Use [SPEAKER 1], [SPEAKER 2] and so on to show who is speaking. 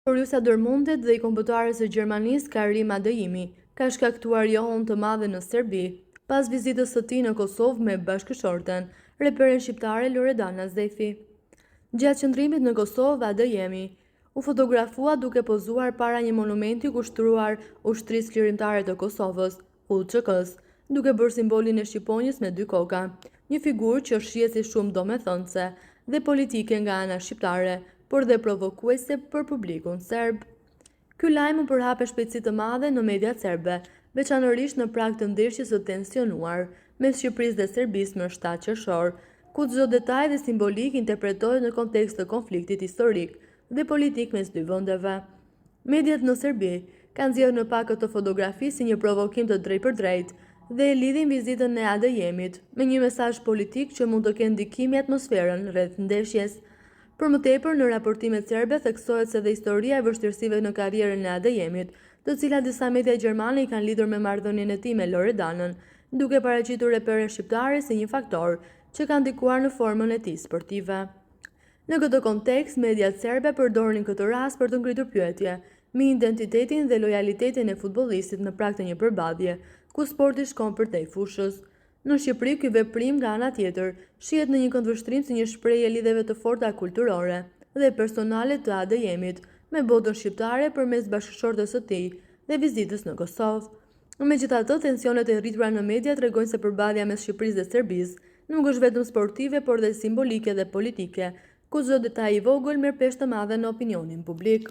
[SPEAKER 1] Borussia Dortmundet dhe i kombëtares së Gjermanisë Karim Adeyemi ka shkaktuar johën të madhe në Serbi pas vizitës së tij në Kosovë me bashkëshorten, reperin shqiptare Loredana Zefi. Gjatë qëndrimit në Kosovë, Adeyemi u fotografua duke pozuar para një monumenti kushtruar ushtrisë lirimtare të Kosovës, UÇK-s, duke bërë simbolin e shqiponjës me dy koka, një figurë që shihet si shumë domethënëse dhe politike nga ana shqiptare, por dhe provokuese për publikun serb. Ky lajm u përhap me shpejtësi të madhe në mediat serbe, veçanërisht në prag të ndeshjes së tensionuar mes Shqipërisë dhe Serbisë më 7 qershor, ku çdo detaj dhe simbolik interpretohet në kontekst të konfliktit historik dhe politik mes dy vendeve. Mediat në Serbi kanë nxjerrë në pak këtë fotografi si një provokim të drejtpërdrejtë dhe e lidhin vizitën e Adeyemit me një mesazh politik që mund të kenë ndikim në atmosferën rreth ndeshjes. Për më tepër, në raportimet serbe theksohet se dhe historia e vështirësive në karrierën e Adeyemit, të cilat disa media gjermane i kanë lidhur me marrëdhënien e tij me Loredanën, duke paraqitur reperin shqiptare si një faktor që ka ndikuar në formën e tij sportive. Në këtë kontekst, mediat serbe përdorin këtë rast për të ngritur pyetje mbi identitetin dhe lojalitetin e futbollistit në prag të një përballje ku sporti shkon përtej fushës. Në Shqipëri, ky veprim nga ana tjetër shihet në një këndvështrim si një shprehje lidhjeve të forta kulturore dhe personale të Adeyemit me botën shqiptare përmes bashkëshortes së tij dhe vizitës në Kosovë. Megjithatë, tensionet e rritura në media tregojnë se përballja mes Shqipërisë dhe Serbisë nuk është vetëm sportive, por dhe simbolike dhe politike, ku çdo detaj i vogël merr peshë të madhe në opinionin publik.